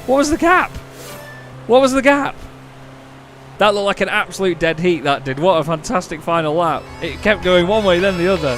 What was the gap? What was the gap? That looked like an absolute dead heat, that did. What a fantastic final lap. It kept going one way, then the other.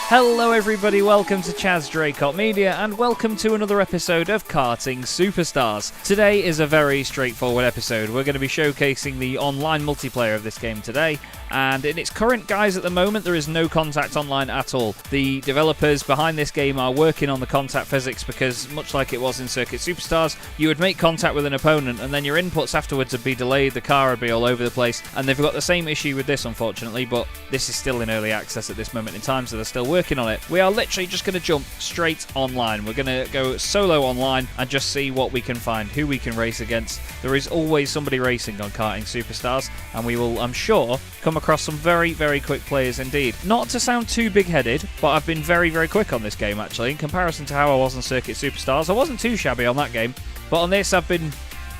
Hello everybody, welcome to Chaz Draycott Media and welcome to another episode of Karting Superstars. Today is a very straightforward episode. We're going to be showcasing the online multiplayer of this game today, and in its current guise at the moment there is no contact online at all. The developers behind this game are working on the contact physics because, much like it was in Circuit Superstars, you would make contact with an opponent and then your inputs afterwards would be delayed, the car would be all over the place, and they've got the same issue with this unfortunately, but this is still in early access at this moment in time, so they're still working on it. We are literally just going to jump straight online. We're going to go solo online and just see what we can find, who we can race against. There is always somebody racing on Karting Superstars, and we will, I'm sure, come across some very, very quick players indeed. Not to sound too big-headed, but I've been very, very quick on this game actually, in comparison to how I was on Circuit Superstars. I wasn't too shabby on that game, but on this I've been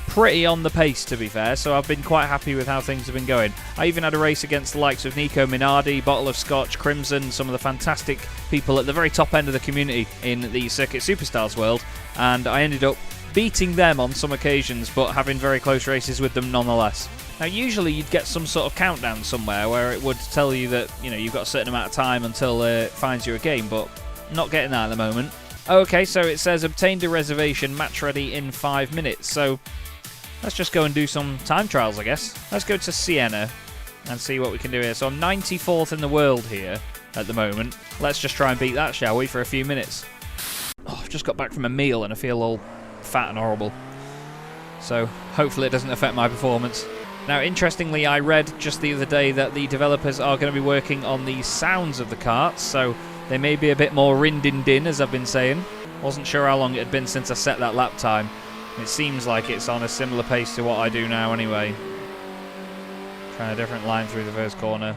pretty on the pace, to be fair, so I've been quite happy with how things have been going. I even had a race against the likes of Nico Minardi, Bottle of Scotch, Crimson, some of the fantastic people at the very top end of the community in the Circuit Superstars world, and I ended up beating them on some occasions, but having very close races with them nonetheless. Now, usually you'd get some sort of countdown somewhere where it would tell you that, you know, you've got a certain amount of time until it finds you a game, but not getting that at the moment. Okay, so it says obtained a reservation, match ready in 5 minutes, so let's just go and do some time trials, I guess. Let's go to Siena and see what we can do here. So I'm 94th in the world here at the moment. Let's just try and beat that, shall we, for a few minutes. Oh, I've just got back from a meal and I feel all fat and horrible. So hopefully it doesn't affect my performance. Now, interestingly, I read just the other day that the developers are going to be working on the sounds of the karts, so they may be a bit more rin-din-din, as I've been saying. Wasn't sure how long it had been since I set that lap time. It seems like it's on a similar pace to what I do now anyway. Trying a different line through the first corner.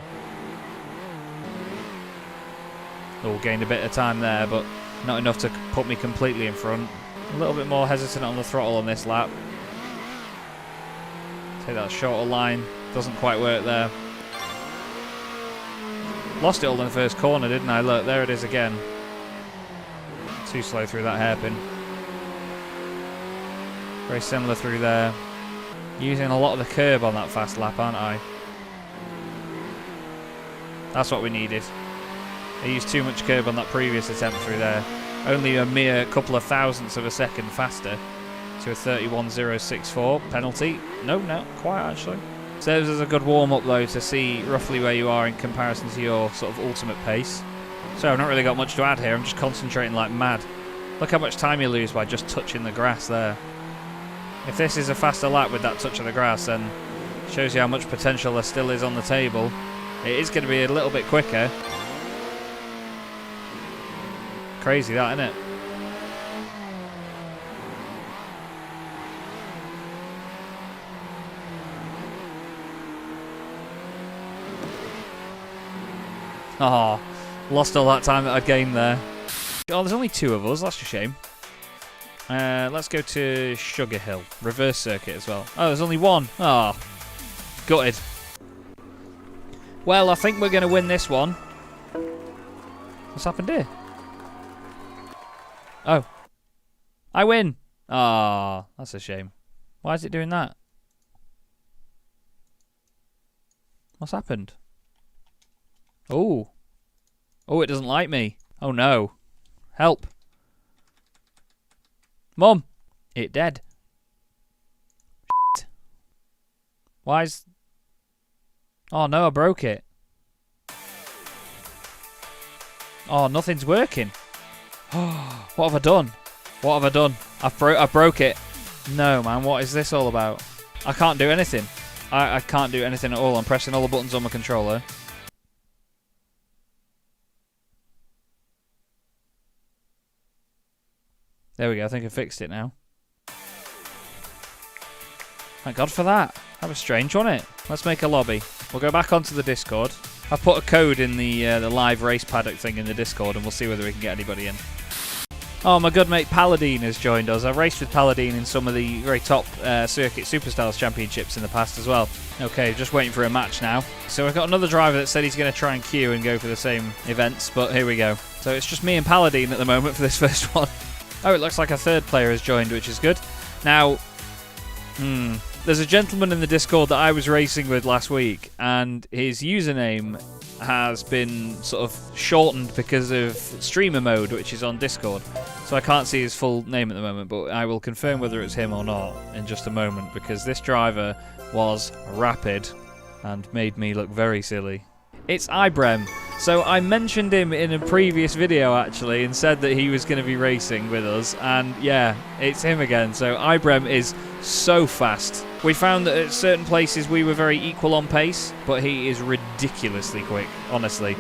Oh, gained a bit of time there, but not enough to put me completely in front. A little bit more hesitant on the throttle on this lap. Take that shorter line. Doesn't quite work there. Lost it all in the first corner, didn't I? Look, there it is again. Too slow through that hairpin. Very similar through there. Using a lot of the curb on that fast lap, aren't I? That's what we needed. I used too much curb on that previous attempt through there. Only a mere couple of thousandths of a second faster to a 31.064 penalty. No, not quite actually. Serves as a good warm-up though to see roughly where you are in comparison to your sort of ultimate pace. So I've not really got much to add here. I'm just concentrating like mad. Look how much time you lose by just touching the grass there. If this is a faster lap with that touch of the grass, then it shows you how much potential there still is on the table. It is going to be a little bit quicker. Crazy that, isn't it? Oh, lost all that time that I'd gained there. Oh, there's only 2 of us, that's a shame. Let's go to Sugar Hill. Reverse circuit as well. Oh, there's only 1. Oh, gutted. Well, I think we're going to win this one. What's happened here? Oh. I win. Ah, oh, that's a shame. Why is it doing that? What's happened? Oh. Oh, it doesn't like me. Oh, no. Help. Mum, it dead. Shit. Why is... Oh no, I broke it. Oh, nothing's working. What have I done? What have I done? I broke it. No, man, what is this all about? I can't do anything. I can't do anything at all. I'm pressing all the buttons on my controller. There we go, I think I fixed it now. Thank God for that. That was strange, wasn't it? Let's make a lobby. We'll go back onto the Discord. I've put a code in the live race paddock thing in the Discord, and we'll see whether we can get anybody in. Oh, my good mate Paladine has joined us. I've raced with Paladine in some of the very top Circuit Superstars championships in the past as well. Okay, just waiting for a match now. So we've got another driver that said he's going to try and queue and go for the same events, but here we go. So it's just me and Paladin at the moment for this first one. Oh, it looks like a third player has joined, which is good. Now, there's a gentleman in the Discord that I was racing with last week, and his username has been sort of shortened because of streamer mode, which is on Discord. So I can't see his full name at the moment, but I will confirm whether it's him or not in just a moment, because this driver was rapid and made me look very silly. It's Ibrem. So I mentioned him in a previous video actually and said that he was going to be racing with us, and yeah, it's him again. So Ibrem is so fast. We found that at certain places we were very equal on pace, but he is ridiculously quick, honestly.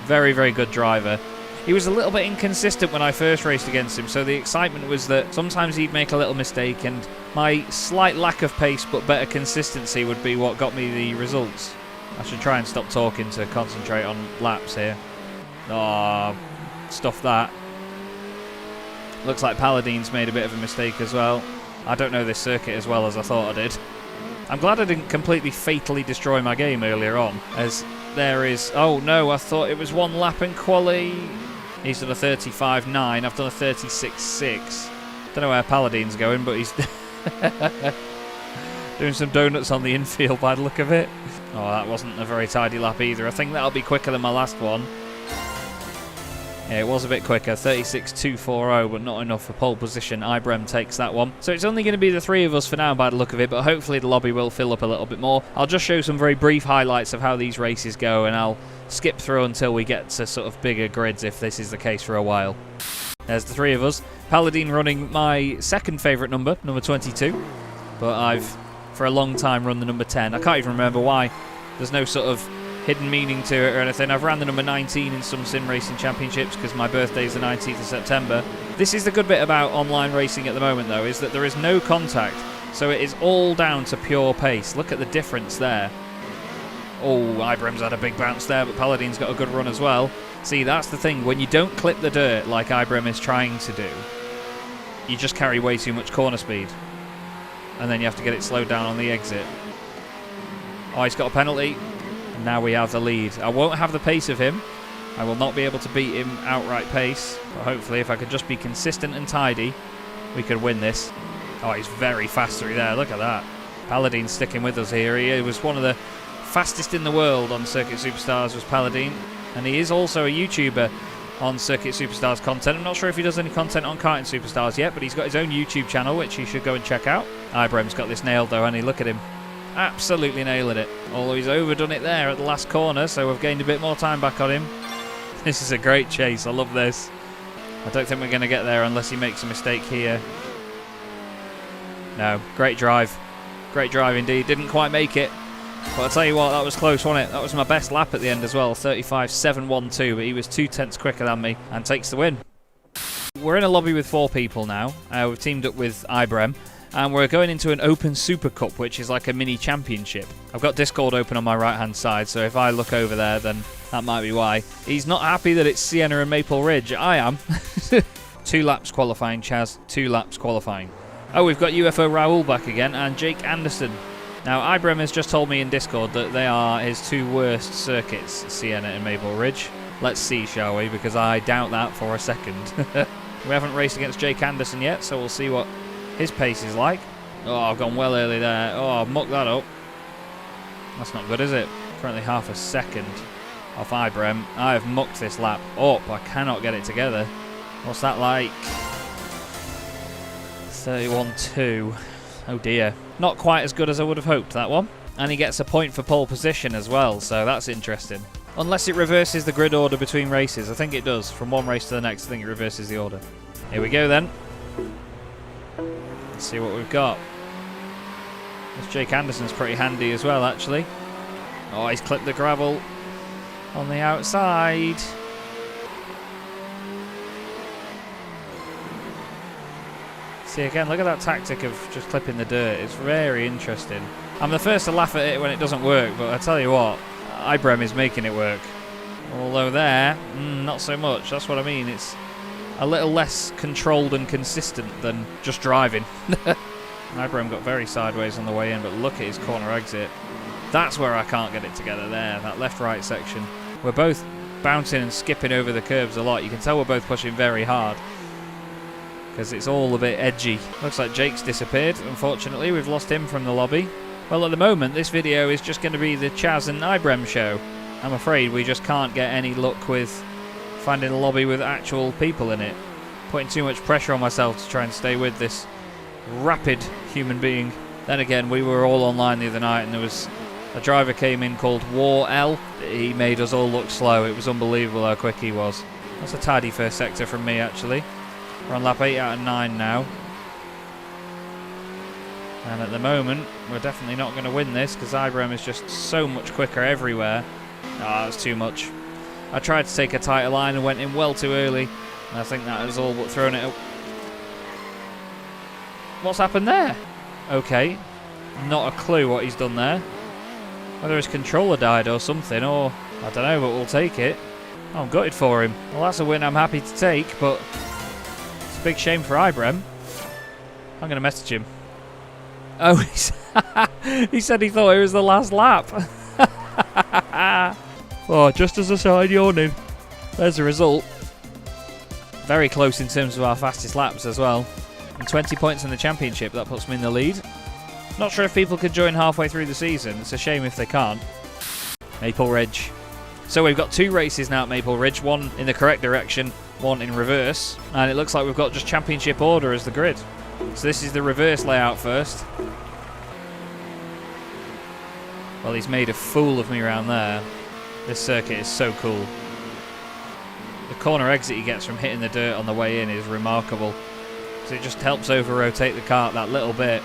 Very, very good driver. He was a little bit inconsistent when I first raced against him, so the excitement was that sometimes he'd make a little mistake, and my slight lack of pace but better consistency would be what got me the results. I should try and stop talking to concentrate on laps here. Oh, stuff that. Looks like Paladin's made a bit of a mistake as well. I don't know this circuit as well as I thought I did. I'm glad I didn't completely fatally destroy my game earlier on, as there is... Oh no, I thought it was one lap in quali. He's done a 35.9, I've done a 36.6. Don't know where Paladin's going, but he's doing some donuts on the infield by the look of it. Oh, that wasn't a very tidy lap either. I think that'll be quicker than my last one. Yeah, it was a bit quicker, 36.240, but not enough for pole position. Ibrem takes that one. So it's only going to be the three of us for now by the look of it, but hopefully the lobby will fill up a little bit more. I'll just show some very brief highlights of how these races go, and I'll skip through until we get to sort of bigger grids if this is the case for a while. There's the three of us. Paladin running my second favourite number, number 22, but I've for a long time run the number 10. I can't even remember why. There's no sort of hidden meaning to it or anything. I've ran the number 19 in some sim racing championships because my birthday is the 19th of September. This is the good bit about online racing at the moment though, is that there is no contact, so it is all down to pure pace. Look at the difference there. Oh, Ibrem's had a big bounce there, but Paladin's got a good run as well. See, that's the thing, when you don't clip the dirt like Ibrem is trying to do, you just carry way too much corner speed, and then you have to get it slowed down on the exit. Oh, he's got a penalty. Now we have the lead. I won't have the pace of him. I will not be able to beat him outright pace. But hopefully if I could just be consistent and tidy, we could win this. Oh, he's very fast through there. Look at that. Paladin's sticking with us here. He was one of the fastest in the world on Circuit Superstars, was Paladin. And he is also a YouTuber on Circuit Superstars content. I'm not sure if he does any content on Karting Superstars yet, but he's got his own YouTube channel, which you should go and check out. Ibrem's got this nailed though, honey. Look at him. Absolutely nailing it. Although he's overdone it there at the last corner, so we've gained a bit more time back on him. This is a great chase. I love this. I don't think we're going to get there unless he makes a mistake here. No, great drive. Great drive indeed. Didn't quite make it. But I'll tell you what, that was close, wasn't it? That was my best lap at the end as well. 35.712, but he was 2/10 quicker than me and takes the win. We're in a lobby with 4 people now. We've teamed up with Ibrem. And we're going into an open Super Cup, which is like a mini championship. I've got Discord open on my right-hand side, so if I look over there, then that might be why. He's not happy that it's Sienna and Maple Ridge. I am. 2 laps qualifying, Chaz. 2 laps qualifying. Oh, we've got UFO Raoul back again, and Jake Anderson. Now, Ibrem has just told me in Discord that they are his 2 worst circuits, Sienna and Maple Ridge. Let's see, shall we? Because I doubt that for a second. We haven't raced against Jake Anderson yet, so we'll see what his pace is like. Oh, I've gone well early there. Oh, I've mucked that up. That's not good, is it? Currently half a second off Ibrem. I have mucked this lap up. I cannot get it together. What's that like? 31.2. Oh dear. Not quite as good as I would have hoped, that one. And he gets a point for pole position as well, so that's interesting. Unless it reverses the grid order between races. I think it does. From one race to the next, I think it reverses the order. Here we go then. Let's see what we've got. This Jake Anderson's pretty handy as well, actually. Oh, he's clipped the gravel on the outside. See, again, look at that tactic of just clipping the dirt. It's very interesting. I'm the first to laugh at it when it doesn't work, but I tell you what, Ibrem is making it work. Although there, not so much. That's what I mean. It's a little less controlled and consistent than just driving. Ibrem got very sideways on the way in, but look at his corner exit. That's where I can't get it together there, that left-right section. We're both bouncing and skipping over the curbs a lot. You can tell we're both pushing very hard because it's all a bit edgy. Looks like Jake's disappeared. Unfortunately, we've lost him from the lobby. Well, at the moment, this video is just going to be the Chaz and Ibrem show. I'm afraid we just can't get any luck with finding a lobby with actual people in it. Putting too much pressure on myself to try and stay with this rapid human being. Then again, we were all online the other night and there was a driver came in called War L. He made us all look slow. It was unbelievable how quick he was. That's a tidy first sector from me, actually. We're on lap 8 out of 9 now. And at the moment, we're definitely not going to win this because Ibrem is just so much quicker everywhere. Ah, that's too much. I tried to take a tighter line and went in well too early. And I think that has all but thrown it up. What's happened there? Okay. Not a clue what he's done there. Whether his controller died or something, or I don't know, but we'll take it. Oh, I'm gutted for him. Well, that's a win I'm happy to take, but it's a big shame for Ibrem. I'm going to message him. Oh, he said he thought it was the last lap. Oh, just as I started yawning. There's the result. Very close in terms of our fastest laps as well. And 20 points in the championship, that puts me in the lead. Not sure if people could join halfway through the season. It's a shame if they can't. Maple Ridge. So we've got 2 races now at Maple Ridge. One in the correct direction, one in reverse. And it looks like we've got just championship order as the grid. So this is the reverse layout first. Well, he's made a fool of me around there. This circuit is so cool. The corner exit he gets from hitting the dirt on the way in is remarkable. So it just helps over-rotate the kart that little bit.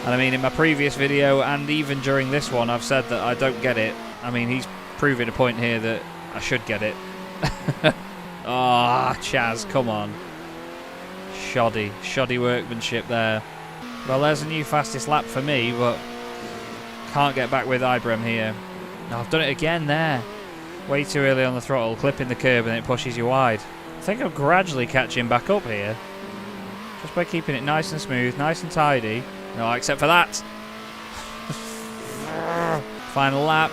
And I mean, in my previous video and even during this one, I've said that I don't get it. I mean, he's proving a point here that I should get it. Ah, Chaz, come on. Shoddy workmanship there. Well, there's a new fastest lap for me, but can't get back with Ibrem here. No, I've done it again there. Way too early on the throttle, clipping the curb, and it pushes you wide. I think I'm gradually catching back up here. Just by keeping it nice and smooth, nice and tidy. No, except for that. Final lap.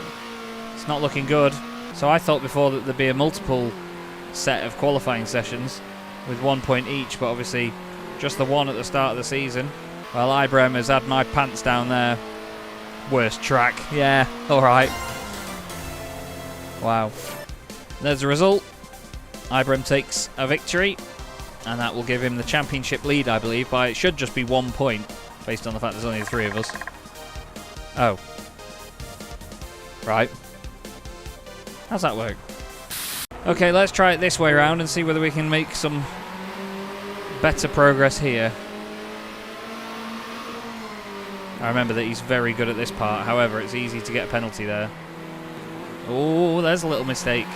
It's not looking good. So I thought before that there'd be a multiple set of qualifying sessions with 1 point each, but obviously just the one at the start of the season. Well, Ibrem has had my pants down there. Worst track. Yeah, alright. Wow. There's the result. Ibrem takes a victory, and that will give him the championship lead, I believe, by it should just be 1 point, based on the fact there's only 3 of us. Oh. Right. How's that work? Okay, let's try it this way around and see whether we can make some better progress here. I remember that he's very good at this part, however, it's easy to get a penalty there. Oh, there's a little mistake.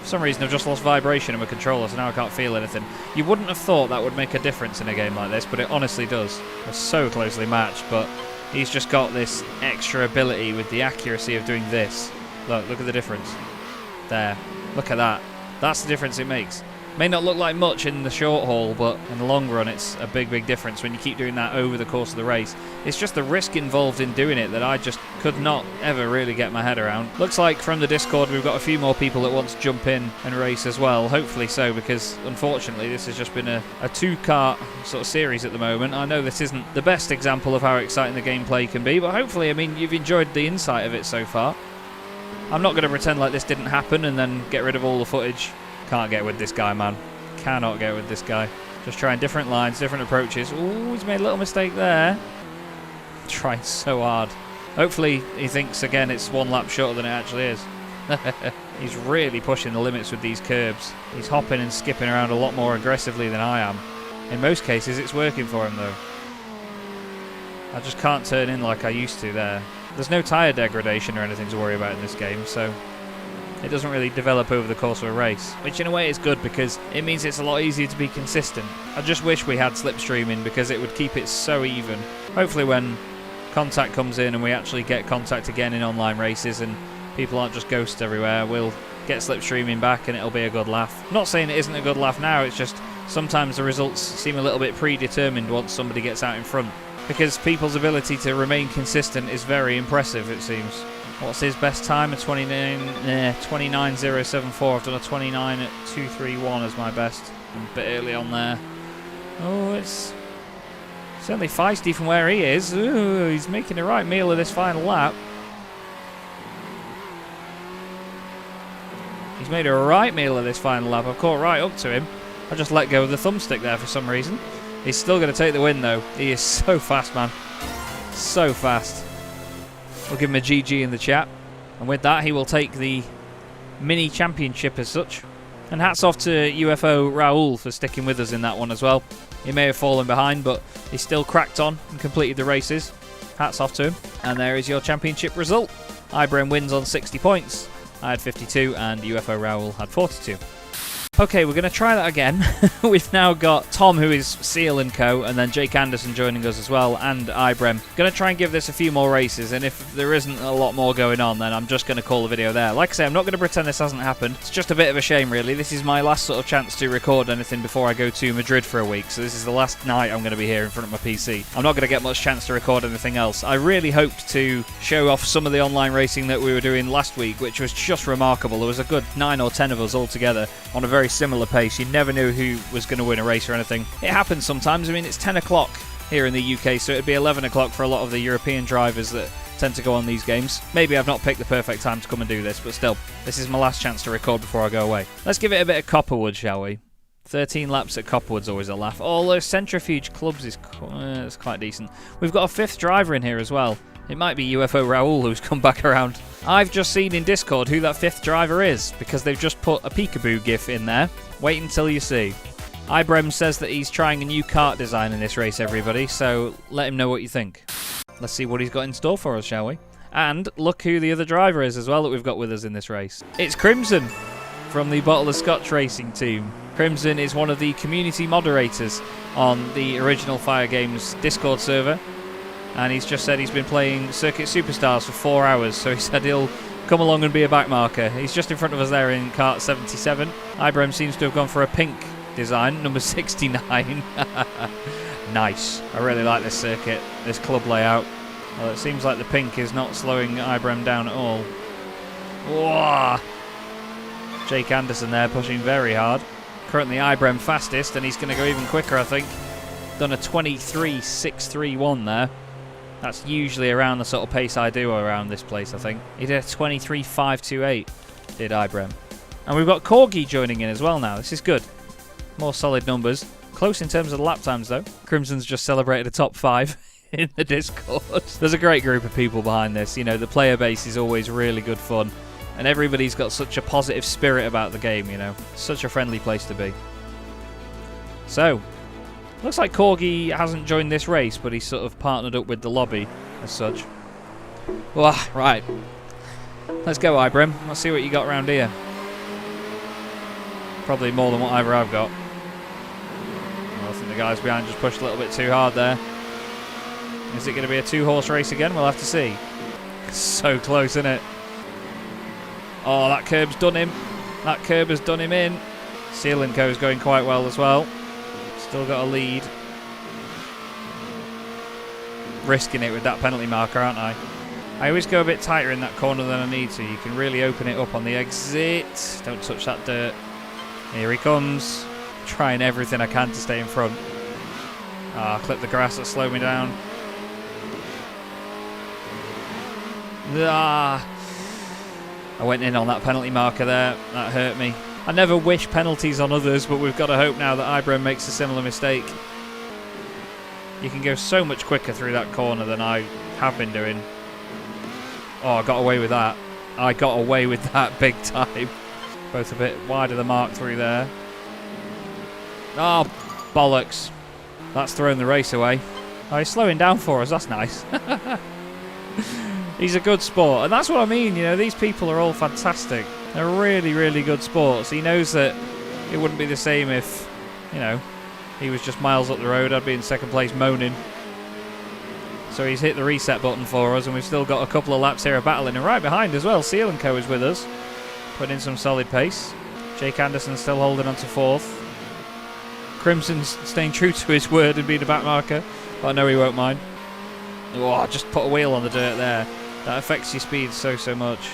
For some reason I've just lost vibration in my controller, so now I can't feel anything. You wouldn't have thought that would make a difference in a game like this, but it honestly does. We're so closely matched, but he's just got this extra ability with the accuracy of doing this. Look at the difference. There. Look at that. That's the difference it makes. May not look like much in the short haul, but in the long run it's a big difference when you keep doing that over the course of the race. It's just the risk involved in doing it that I just could not ever really get my head around. Looks like from the Discord we've got a few more people that want to jump in and race as well. Hopefully so, because unfortunately this has just been a 2-kart sort of series at the moment. I know this isn't the best example of how exciting the gameplay can be, but hopefully, I mean, you've enjoyed the insight of it so far. I'm not going to pretend like this didn't happen and then get rid of all the footage. Can't get with this guy, man. Cannot get with this guy. Just trying different lines, different approaches. Ooh, he's made a little mistake there. Trying so hard. Hopefully he thinks again it's 1 lap shorter than it actually is. He's really pushing the limits with these curbs. He's hopping and skipping around a lot more aggressively than I am. In most cases it's working for him though. I just can't turn in like I used to there. There's no tyre degradation or anything to worry about in this game, so it doesn't really develop over the course of a race, which in a way is good because it means it's a lot easier to be consistent. I just wish we had slipstreaming because it would keep it so even. Hopefully when contact comes in and we actually get contact again in online races and people aren't just ghosts everywhere, we'll get slipstreaming back and it'll be a good laugh. I'm not saying it isn't a good laugh now, it's just sometimes the results seem a little bit predetermined once somebody gets out in front, because people's ability to remain consistent is very impressive, it seems. What's his best time? A 29.074. I've done a 29.231 as my best. A bit early on there. Oh, it's certainly feisty from where he is. Ooh, he's making a right meal of this final lap. He's made a right meal of this final lap. I've caught right up to him. I just let go of the thumbstick there for some reason. He's still going to take the win, though. He is so fast, man. So fast. We'll give him a GG in the chat. And with that, he will take the mini championship as such. And hats off to UFO Raoul for sticking with us in that one as well. He may have fallen behind, but he still cracked on and completed the races. Hats off to him. And there is your championship result. Ibrahim wins on 60 points. I had 52 and UFO Raoul had 42. Okay, we're going to try that again. We've now got Tom, who is Seal & Co, and then Jake Anderson joining us as well, and Ibrahim. Going to try and give this a few more races, and if there isn't a lot more going on, then I'm just going to call the video there. Like I say, I'm not going to pretend this hasn't happened. It's just a bit of a shame, really. This is my last sort of chance to record anything before I go to Madrid for a week, so this is the last night I'm going to be here in front of my PC. I'm not going to get much chance to record anything else. I really hoped to show off some of the online racing that we were doing last week, which was just remarkable. There was a good 9 or 10 of us all together on a very similar pace. You never knew who was going to win a race or anything. It happens sometimes. I mean, it's 10 o'clock here in the UK, so it'd be 11 o'clock for a lot of the European drivers that tend to go on these games. Maybe I've not picked the perfect time to come and do this, but still, this is my last chance to record before I go away. Let's give it a bit of Copperwood, shall we? 13 laps at Copperwood's always a laugh. Oh, those centrifuge clubs is it's quite decent. We've got a 5th driver in here as well. It might be UFO Raoul who's come back around. I've just seen in Discord who that 5th driver is, because they've just put a peekaboo gif in there. Wait until you see. Ibrahim says that he's trying a new kart design in this race, everybody, so let him know what you think. Let's see what he's got in store for us, shall we? And look who the other driver is as well that we've got with us in this race. It's Crimson from the Bottle of Scotch racing team. Crimson is one of the community moderators on the original Fire Games Discord server. And he's just said he's been playing Circuit Superstars for 4 hours, so he said he'll come along and be a backmarker. He's just in front of us there in kart 77. Ibrahim seems to have gone for a pink design, number 69. Nice. I really like this circuit, this club layout. Well, it seems like the pink is not slowing Ibrahim down at all. Whoa! Jake Anderson there pushing very hard. Currently Ibrahim fastest, and he's going to go even quicker, I think. Done a 23.631 there. That's usually around the sort of pace I do around this place, I think. He did a 23.528, did Ibrahim. And we've got Corgi joining in as well now. This is good. More solid numbers. Close in terms of the lap times, though. Crimson's just celebrated a top 5 in the Discord. There's a great group of people behind this. You know, the player base is always really good fun. And everybody's got such a positive spirit about the game, you know. Such a friendly place to be. So, looks like Corgi hasn't joined this race, but he's sort of partnered up with the lobby as such. Well, right. Let's go, Ibrahim. Let's see what you got around here. Probably more than what either I've got. Well, I think the guys behind just pushed a little bit too hard there. Is it going to be a 2-horse race again? We'll have to see. So close, isn't it? Oh, that curb's done him. That curb has done him in. Seal & Co is going quite well as well. Still got a lead. Risking it with that penalty marker, aren't I? I always go a bit tighter in that corner than I need to. You can really open it up on the exit. Don't touch that dirt. Here he comes. Trying everything I can to stay in front. Ah, clip the grass that slowed me down. Ah, I went in on that penalty marker there. That hurt me. I never wish penalties on others, but we've got to hope now that Ibrahim makes a similar mistake. You can go so much quicker through that corner than I have been doing. Oh, I got away with that. I got away with that big time. Both a bit wide of the mark through there. Oh, bollocks. That's thrown the race away. Oh, he's slowing down for us. That's nice. He's a good sport. And that's what I mean. You know, these people are all fantastic. They're really, really good sports. He knows that it wouldn't be the same if, you know, he was just miles up the road. I'd be in second place moaning. So he's hit the reset button for us, and we've still got a couple of laps here of battling. And right behind as well, Seal & Co is with us, putting in some solid pace. Jake Anderson still holding on to 4th. Crimson's staying true to his word and being a back marker, but I know he won't mind. Oh, just put a wheel on the dirt there. That affects your speed so much.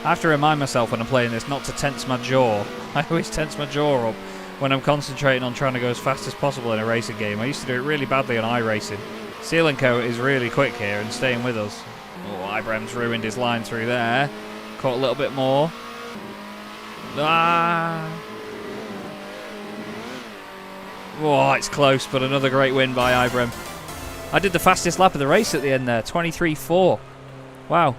I have to remind myself when I'm playing this not to tense my jaw. I always tense my jaw up when I'm concentrating on trying to go as fast as possible in a racing game. I used to do it really badly on iRacing. Seal & Co is really quick here and staying with us. Oh, Ibrem's ruined his line through there. Caught a little bit more. Ah! Oh, it's close, but another great win by Ibrem. I did the fastest lap of the race at the end there, 23.4. Wow.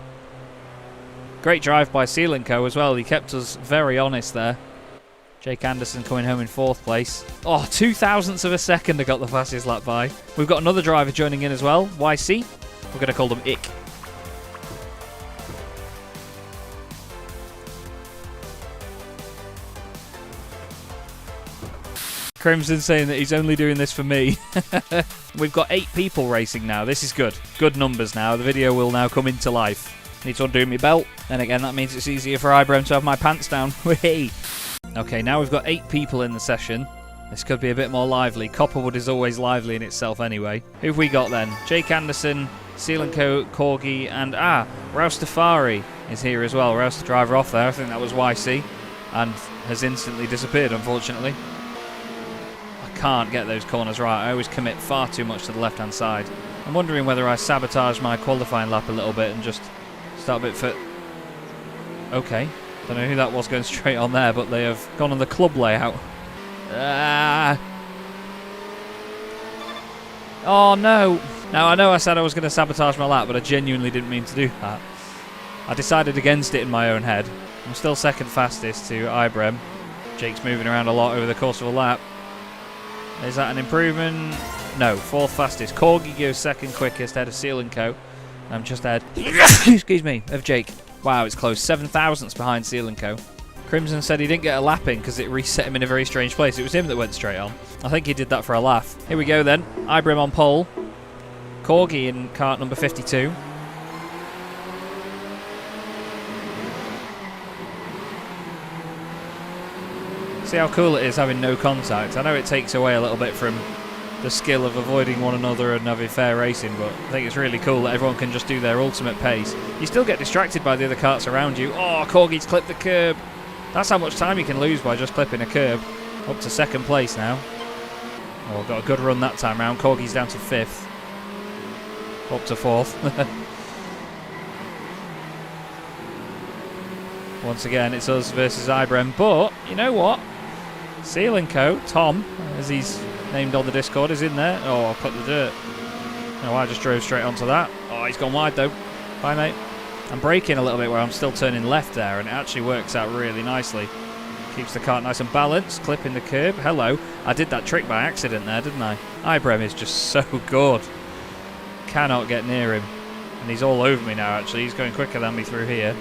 Great drive by Seal & Co as well. He kept us very honest there. Jake Anderson coming home in 4th place. Oh, 0.02 of a second I got the fastest lap by. We've got another driver joining in as well, YC. We're going to call them Ick. Crimson saying that he's only doing this for me. We've got 8 people racing now. This is good. Good numbers now. The video will now come into life. Need to undo my belt. Then again, that means it's easier for Ibrem to have my pants down. Okay, now we've got 8 people in the session. This could be a bit more lively. Copperwood is always lively in itself anyway. Who've we got then? Jake Anderson, Seal & Co, Corgi, and Roustafari is here as well. Roust the driver off there. I think that was YC. And has instantly disappeared, unfortunately. I can't get those corners right. I always commit far too much to the left-hand side. I'm wondering whether I sabotage my qualifying lap a little bit and just start a bit fit. Okay. Don't know who that was going straight on there, but they have gone on the club layout. Oh no! Now I know I said I was going to sabotage my lap, but I genuinely didn't mean to do that. I decided against it in my own head. I'm still second fastest to Ibrem. Jake's moving around a lot over the course of a lap. Is that an improvement? No, 4th fastest. Corgi goes 2nd quickest, ahead of Seal & Co. I'm just ahead, excuse me, of Jake. Wow, it's close. 7,000ths behind Seal & Co. Crimson said he didn't get a lap in because it reset him in a very strange place. It was him that went straight on. I think he did that for a laugh. Here we go then. Ibrem on pole. Corgi in kart number 52. See how cool it is having no contact. I know it takes away a little bit from the skill of avoiding one another and having fair racing, but I think it's really cool that everyone can just do their ultimate pace. You still get distracted by the other karts around you. Oh, Corgi's clipped the curb. That's how much time you can lose by just clipping a curb. Up to 2nd place now. Oh, got a good run that time round. Corgi's down to 5th. Up to 4th. Once again, it's us versus Ibrem, but you know what? Seal & Co, Tom, as he's named on the Discord, is in there. Oh, I'll cut the dirt. No, I just drove straight onto that. Oh, he's gone wide though. Bye, mate. I'm braking a little bit where I'm still turning left there, and it actually works out really nicely. Keeps the kart nice and balanced, clipping the curb. Hello. I did that trick by accident there, didn't I? Ibrem is just so good. Cannot get near him. And he's all over me now, actually. He's going quicker than me through here.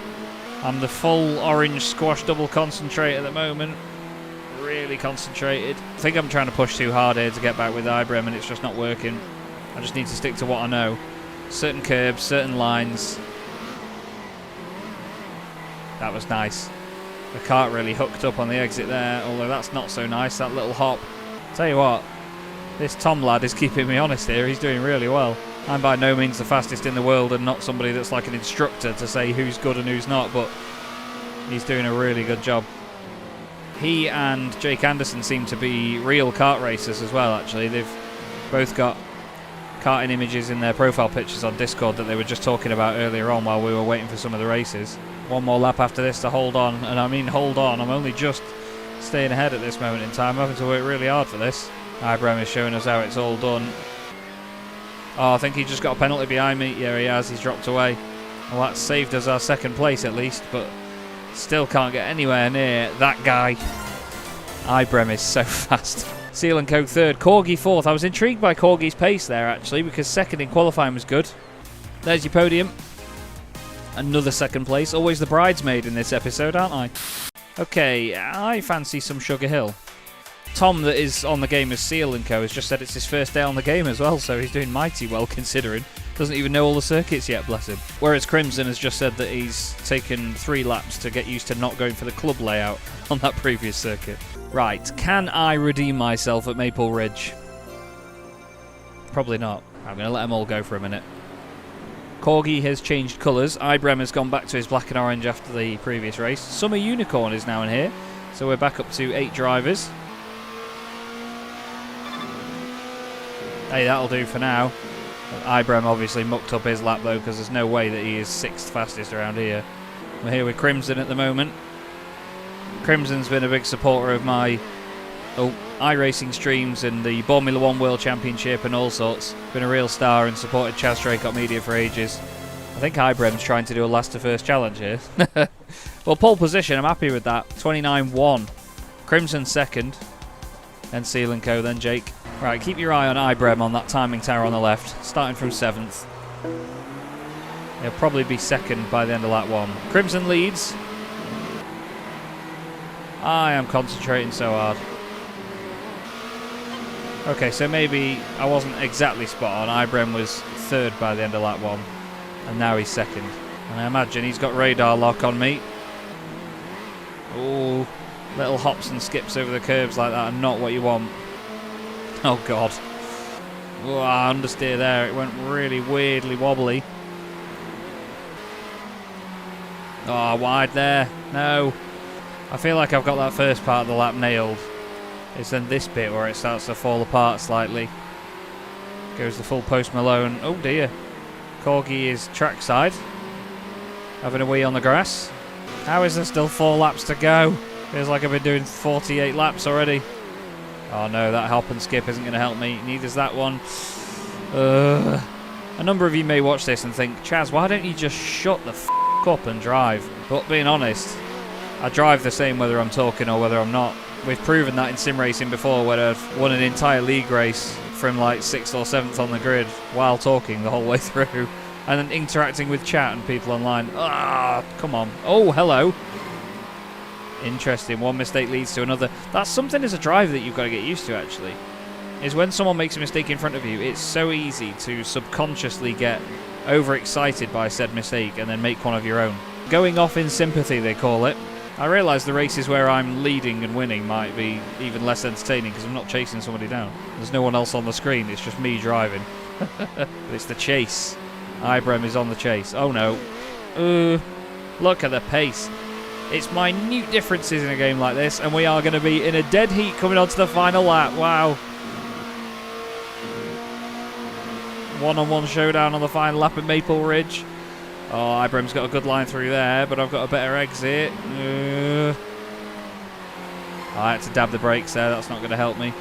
I'm the full orange squash double concentrate at the moment. Really concentrated. I think I'm trying to push too hard here to get back with Ibrem, and it's just not working. I just need to stick to what I know. Certain curbs, certain lines. That was nice. The kart really hooked up on the exit there, although that's not so nice, that little hop. Tell you what, this Tom lad is keeping me honest here. He's doing really well. I'm by no means the fastest in the world and not somebody that's like an instructor to say who's good and who's not, but he's doing a really good job. He and Jake Anderson seem to be real kart racers as well, actually. They've both got karting images in their profile pictures on Discord that they were just talking about earlier on while we were waiting for some of the races. One more lap after this to hold on, and I mean hold on. I'm only just staying ahead at this moment in time. I'm having to work really hard for this. Ibrem is showing us how it's all done. Oh, I think he just got a penalty behind me. Yeah, he has. He's dropped away. Well, that saved us our 2nd place at least, but still can't get anywhere near that guy. Ibrem is so fast. Seal & Co 3rd, Corgi 4th. I was intrigued by Corgi's pace there, actually, because 2nd in qualifying was good. There's your podium. Another 2nd place. Always the bridesmaid in this episode, aren't I? Okay, I fancy some Sugar Hill. Tom, that is on the game as Seal & Co, has just said it's his first day on the game as well, so he's doing mighty well considering. Doesn't even know all the circuits yet, bless him. Whereas Crimson has just said that he's taken 3 laps to get used to not going for the club layout on that previous circuit. Right, can I redeem myself at Maple Ridge? Probably not. I'm going to let them all go for a minute. Corgi has changed colours. Ibrem has gone back to his black and orange after the previous race. Summer Unicorn is now in here. So we're back up to 8 drivers. Hey, that'll do for now. Ibrem obviously mucked up his lap though, because there's no way that he is 6th fastest around here. We're here with Crimson at the moment. Crimson's been a big supporter of my iRacing streams and the Formula 1 World Championship and all sorts. Been a real star and supported Chaz Draycott Media for ages. I think Ibrem's trying to do a last to first challenge here. Well, pole position, I'm happy with that. 29-1. Crimson second. Then Seal & Co, then Jake. Right, keep your eye on Ibrem on that timing tower on the left, starting from 7th. He'll probably be second by the end of lap 1. Crimson leads. I am concentrating so hard. Okay, so maybe I wasn't exactly spot on. Ibrem was 3rd by the end of lap 1. And now he's 2nd. And I imagine he's got radar lock on me. Oh, little hops and skips over the curbs like that are not what you want. Oh, God. Oh, understeer there. It went really weirdly wobbly. Oh, wide there. No. I feel like I've got that first part of the lap nailed. It's then this bit where it starts to fall apart slightly. Goes the full Post Malone. Oh, dear. Corgi is trackside. Having a wee on the grass. How is there still 4 laps to go? Feels like I've been doing 48 laps already. Oh no, that hop and skip isn't going to help me. Neither's that one. A number of you may watch this and think, Chaz, why don't you just shut the f*** up and drive? But being honest, I drive the same whether I'm talking or whether I'm not. We've proven that in sim racing before, where I've won an entire league race from like 6th or 7th on the grid while talking the whole way through. And then interacting with chat and people online. Ah, come on. Oh, hello. Interesting. One mistake leads to another. That's something as a driver that you've got to get used to, actually. Is when someone makes a mistake in front of you, it's so easy to subconsciously get overexcited by said mistake and then make one of your own. Going off in sympathy, they call it. I realise the races where I'm leading and winning might be even less entertaining because I'm not chasing somebody down. There's no one else on the screen, it's just me driving. But it's the chase. Ibrem is on the chase. Oh no. Look at the pace. It's minute differences in a game like this, and we are going to be in a dead heat coming on to the final lap. Wow. One-on-one showdown on the final lap at Maple Ridge. Oh, Ibrem's got a good line through there, but I've got a better exit. I had to dab the brakes there. That's not going to help me.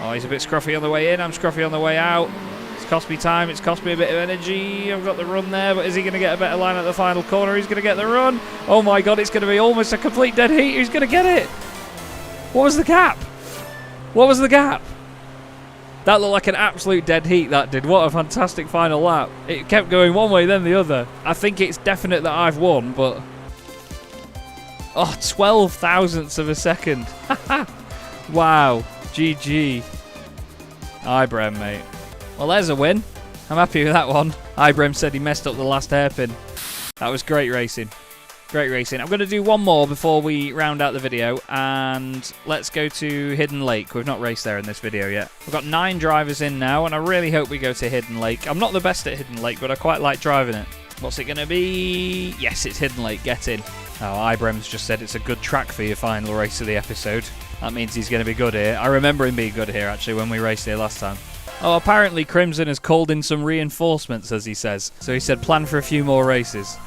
Oh, he's a bit scruffy on the way in. I'm scruffy on the way out. It's cost me time. It's cost me a bit of energy. I've got the run there, but is he going to get a better line at the final corner? He's going to get the run. Oh, my God. It's going to be almost a complete dead heat. Who's going to get it? What was the gap? What was the gap? That looked like an absolute dead heat, that did. What a fantastic final lap. It kept going one way, then the other. I think it's definite that I've won, but... Oh, 12 thousandths of a second. Wow. GG. Ibrem, mate. Well, there's a win. I'm happy with that one. Ibrem said he messed up the last hairpin. That was great racing. Great racing. I'm going to do one more before we round out the video, and let's go to Hidden Lake. We've not raced there in this video yet. We've got 9 drivers in now, and I really hope we go to Hidden Lake. I'm not the best at Hidden Lake, but I quite like driving it. What's it going to be? Yes, it's Hidden Lake. Get in. Oh, Ibrem's just said it's a good track for your final race of the episode. That means he's going to be good here. I remember him being good here, actually, when we raced here last time. Oh, apparently Crimson has called in some reinforcements, as he says. So he said plan for a few more races.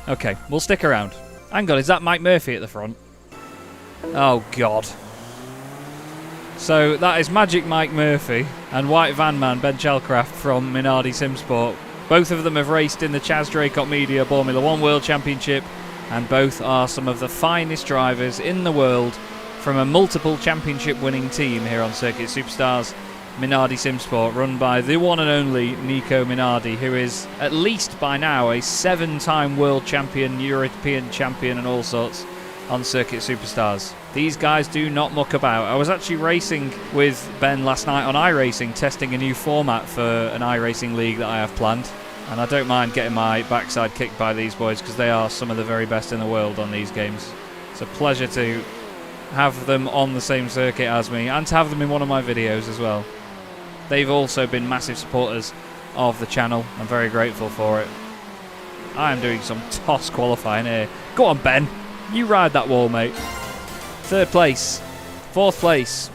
Okay, we'll stick around. Hang on, is that Mike Murphy at the front? Oh, God. So that is Magic Mike Murphy and White Van Man Ben Chalcraft from Minardi Simsport. Both of them have raced in the Chaz Draycott Media Formula 1 World Championship, and both are some of the finest drivers in the world from a multiple championship winning team here on Circuit Superstars. Minardi Simsport, run by the one and only Nico Minardi, who is at least by now a 7-time world champion, European champion and all sorts on Circuit Superstars. These guys do not muck about. I was actually racing with Ben last night on iRacing, testing a new format for an iRacing league that I have planned, and I don't mind getting my backside kicked by these boys because they are some of the very best in the world on these games. It's a pleasure to have them on the same circuit as me and to have them in one of my videos as well. They've also been massive supporters of the channel. I'm very grateful for it. I am doing some toss qualifying here. Go on, Ben. You ride that wall, mate. 3rd place. 4th place.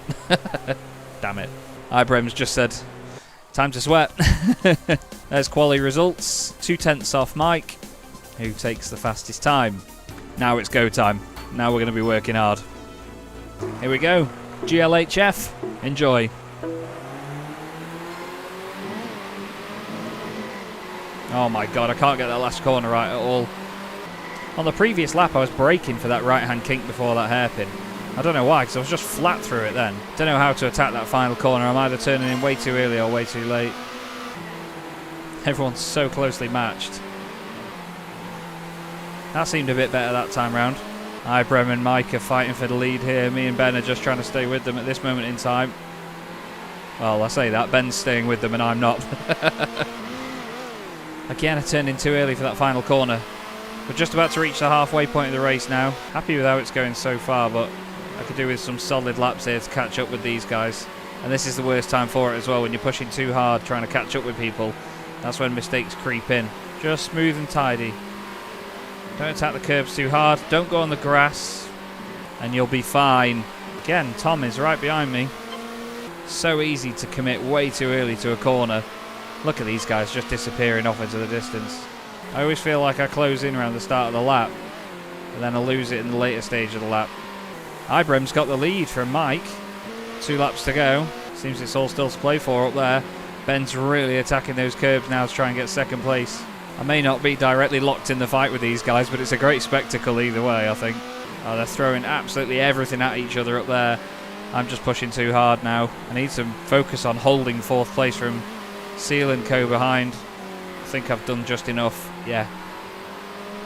Damn it. Ibrahim's just said, time to sweat. There's quali results. 2/10 off Mike, who takes the fastest time. Now it's go time. Now we're going to be working hard. Here we go. GLHF. Enjoy. Oh my god, I can't get that last corner right at all. On the previous lap I was braking for that right hand kink before that hairpin. I don't know why, because I was just flat through it then. Don't know how to attack that final corner. I'm either turning in way too early or way too late. Everyone's so closely matched. That seemed a bit better that time round. Ibrahim and Mike are fighting for the lead here. Me and Ben are just trying to stay with them at this moment in time. Well, I say that. Ben's staying with them and I'm not. Again, I turned in too early for that final corner. We're just about to reach the halfway point of the race now. Happy with how it's going so far, but I could do with some solid laps here to catch up with these guys. And this is the worst time for it as well, when you're pushing too hard trying to catch up with people. That's when mistakes creep in. Just smooth and tidy. Don't attack the curbs too hard. Don't go on the grass. And you'll be fine. Again, Tom is right behind me. So easy to commit way too early to a corner. Look at these guys just disappearing off into the distance. I always feel like I close in around the start of the lap, and then I lose it in the later stage of the lap. Ibrahim's got the lead from Mike. 2 laps to go. Seems it's all still to play for up there. Ben's really attacking those curbs now to try and get 2nd place. I may not be directly locked in the fight with these guys, but it's a great spectacle either way, I think. Oh, they're throwing absolutely everything at each other up there. I'm just pushing too hard now. I need some focus on holding 4th place from Seal and Co behind. I think I've done just enough. Yeah.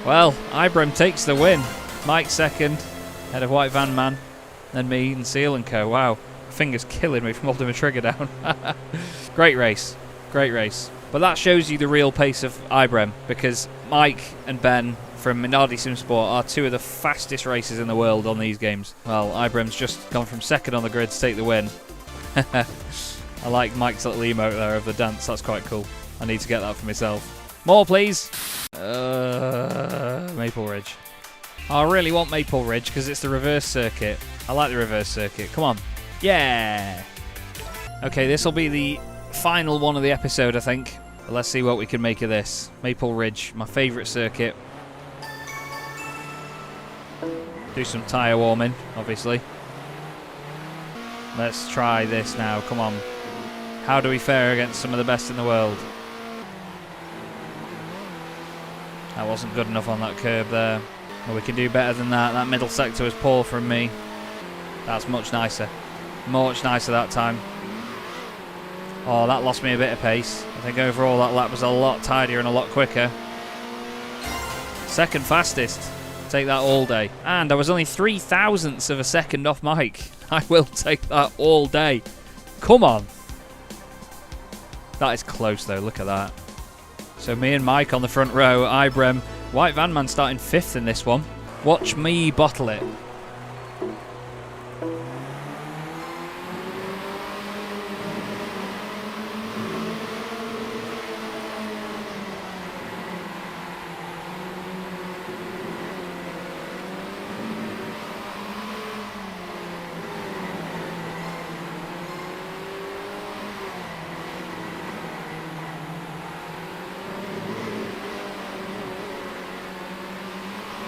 Well, Ibrahim takes the win. Mike 2nd, head of White Van Man, then me and Seal and Co. Wow, fingers killing me from holding my trigger down. Great race. Great race. But that shows you the real pace of Ibrahim, because Mike and Ben from Minardi Sim Sport are 2 of the fastest racers in the world on these games. Well, Ibrahim's just gone from 2nd on the grid to take the win. I like Mike's little emote there of the dance. That's quite cool. I need to get that for myself. More, please. Maple Ridge. I really want Maple Ridge because it's the reverse circuit. I like the reverse circuit. Come on. Yeah. Okay, this will be the final one of the episode, I think. But let's see what we can make of this. Maple Ridge, my favourite circuit. Do some tyre warming, obviously. Let's try this now. Come on. How do we fare against some of the best in the world? That wasn't good enough on that curb there. Well, we can do better than that. That middle sector was poor from me. That's much nicer. Much nicer that time. Oh, that lost me a bit of pace. I think overall that lap was a lot tidier and a lot quicker. 2nd fastest. Take that all day. And I was only 0.003 of a second off Mike. I will take that all day. Come on. That is close though, look at that. So me and Mike on the front row, Ibrahim, White Van Man starting 5th in this one. Watch me bottle it.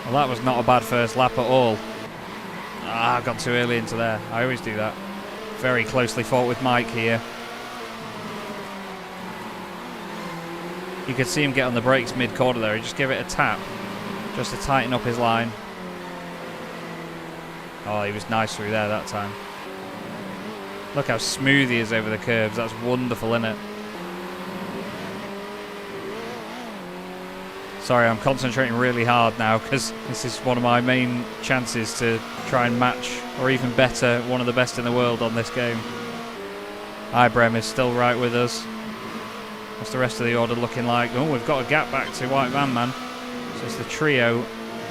Well, that was not a bad first lap at all. Ah, I got too early into there. I always do that. Very closely fought with Mike here. You could see him get on the brakes mid-corner there. He just gave it a tap, just to tighten up his line. Oh, he was nice through there that time. Look how smooth he is over the curves. That's wonderful, isn't it? Sorry, I'm concentrating really hard now because this is one of my main chances to try and match, or even better, one of the best in the world on this game. Ibrahim is still right with us. What's the rest of the order looking like? Oh, we've got a gap back to White Van Man. So it's the trio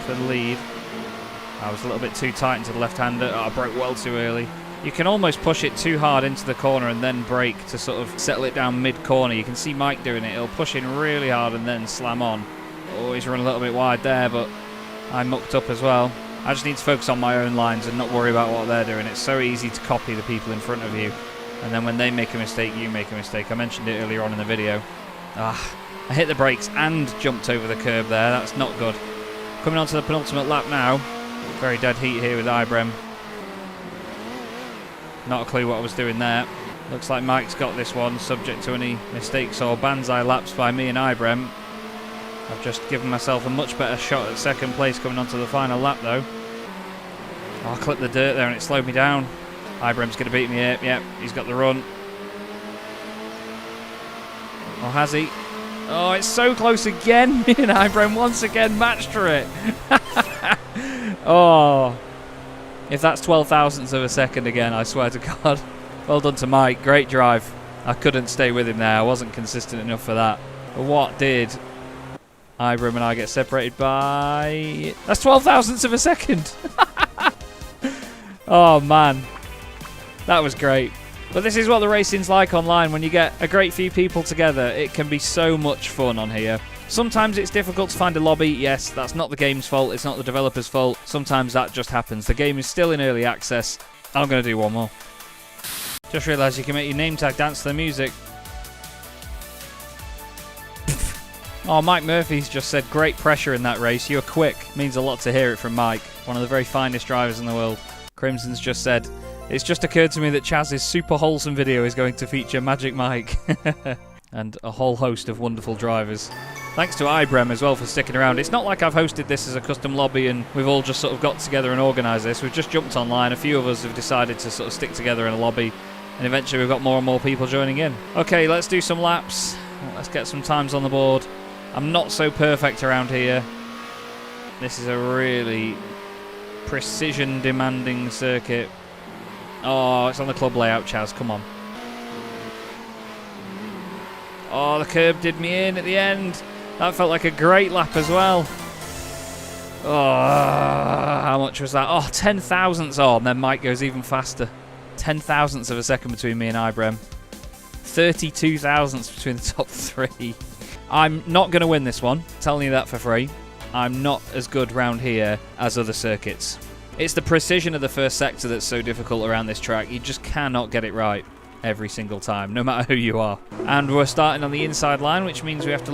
for the lead. I was a little bit too tight into the left-hander. Oh, I broke well too early. You can almost push it too hard into the corner and then brake to sort of settle it down mid-corner. You can see Mike doing it. He'll push in really hard and then slam on. Oh, he's run a little bit wide there, but I mucked up as well. I just need to focus on my own lines and not worry about what they're doing. It's so easy to copy the people in front of you. And then when they make a mistake, you make a mistake. I mentioned it earlier on in the video. I hit the brakes and jumped over the curb there. That's not good. Coming on to the penultimate lap now. Very dead heat here with Ibrem. Not a clue what I was doing there. Looks like Mike's got this one, subject to any mistakes or banzai laps by me and Ibrem. I've just given myself a much better shot at second place coming on to the final lap though. Oh, I clipped the dirt there and it slowed me down. Ibrem's going to beat me here. Yep, he's got the run. Or has he? Oh, it's so close again. Me and Ibrem once again matched for it. Oh. If that's 12 thousandths of a second again, I swear to God. Well done to Mike. Great drive. I couldn't stay with him there. I wasn't consistent enough for that. But what did Ibrem and I get separated by? That's 12 thousandths of a second. Oh, man. That was great. But this is what the racing's like online. When you get a great few people together, it can be so much fun on here. Sometimes it's difficult to find a lobby. Yes, that's not the game's fault. It's not the developer's fault. Sometimes that just happens. The game is still in early access. I'm going to do one more. Just realised you can make your name tag dance to the music. Oh, Mike Murphy's just said, great pressure in that race. You're quick. Means a lot to hear it from Mike. One of the very finest drivers in the world. Crimson's just said, it's just occurred to me that Chaz's super wholesome video is going to feature Magic Mike. And a whole host of wonderful drivers. Thanks to Ibrem as well for sticking around. It's not like I've hosted this as a custom lobby and we've all just sort of got together and organised this. We've just jumped online. A few of us have decided to sort of stick together in a lobby. And eventually we've got more and more people joining in. Okay, let's do some laps. Let's get some times on the board. I'm not so perfect around here. This is a really precision demanding circuit. Oh, it's on the club layout, Chaz. Come on. Oh, the curb did me in at the end. That felt like a great lap as well. Oh, how much was that? Oh, 10 thousandths. Oh, and then Mike goes even faster. 10 thousandths of a second between me and Ibrem. 32 thousandths between the top three. I'm not going to win this one. Telling you that for free. I'm not as good round here as other circuits. It's the precision of the first sector that's so difficult around this track. You just cannot get it right every single time, no matter who you are. And we're starting on the inside line, which means we have to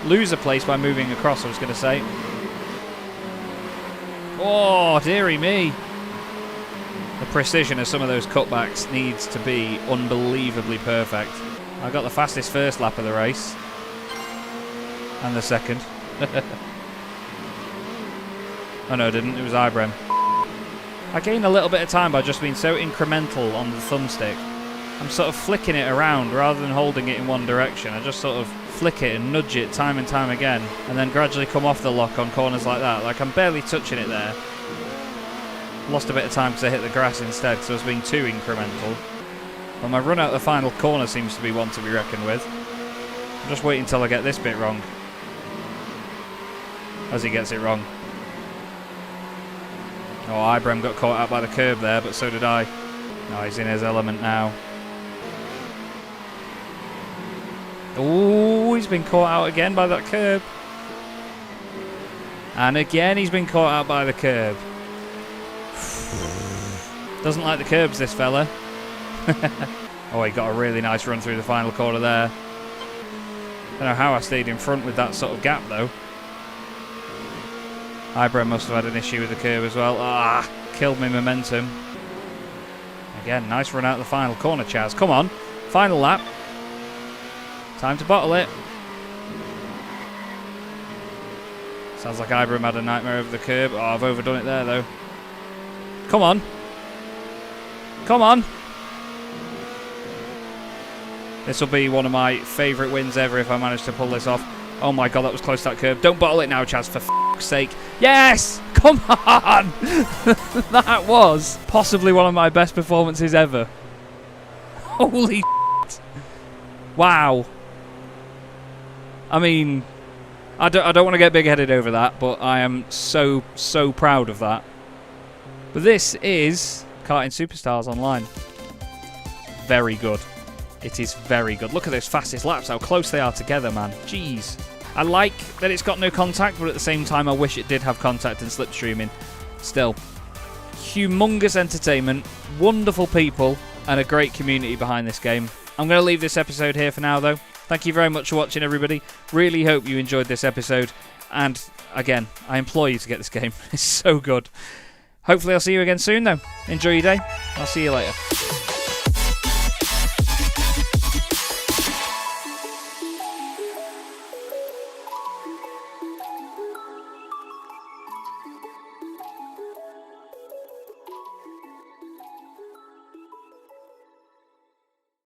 lose a place by moving across, I was going to say. Oh, dearie me. The precision of some of those cutbacks needs to be unbelievably perfect. I got the fastest first lap of the race. And the second. Oh no, I didn't. It was Ibrem. I gained a little bit of time by just being so incremental on the thumbstick. I'm sort of flicking it around rather than holding it in one direction. I just sort of flick it and nudge it time and time again, and then gradually come off the lock on corners like that. Like I'm barely touching it there. Lost a bit of time because I hit the grass instead, because I was being too incremental. But my run out the final corner seems to be one to be reckoned with. I'm just waiting until I get this bit wrong. As he gets it wrong. Oh, Ibrem got caught out by the curb there, but so did I. Oh, he's in his element now. Oh, he's been caught out again by that curb. And again, he's been caught out by the curb. Doesn't like the curbs, this fella. Oh, he got a really nice run through the final corner there. Don't know how I stayed in front with that sort of gap, though. Ibrem must have had an issue with the curb as well. Ah, killed me momentum. Again, nice run out of the final corner, Chaz. Come on, final lap. Time to bottle it. Sounds like Ibrem had a nightmare over the curb. Oh, I've overdone it there, though. Come on. Come on. This will be one of my favourite wins ever if I manage to pull this off. Oh my god, that was close to that curb. Don't bottle it now, Chaz, for f***'s sake. Yes! Come on! That was possibly one of my best performances ever. Holy shit. Wow. I mean, I don't want to get big-headed over that, but I am so proud of that. But this is Karting Superstars Online. Very good. It is very good. Look at those fastest laps, how close they are together, man. Jeez. I like that it's got no contact, but at the same time I wish it did have contact and slipstreaming. Still, humongous entertainment, wonderful people, and a great community behind this game. I'm going to leave this episode here for now, though. Thank you very much for watching, everybody. Really hope you enjoyed this episode. And, again, I implore you to get this game. It's so good. Hopefully I'll see you again soon, though. Enjoy your day. I'll see you later.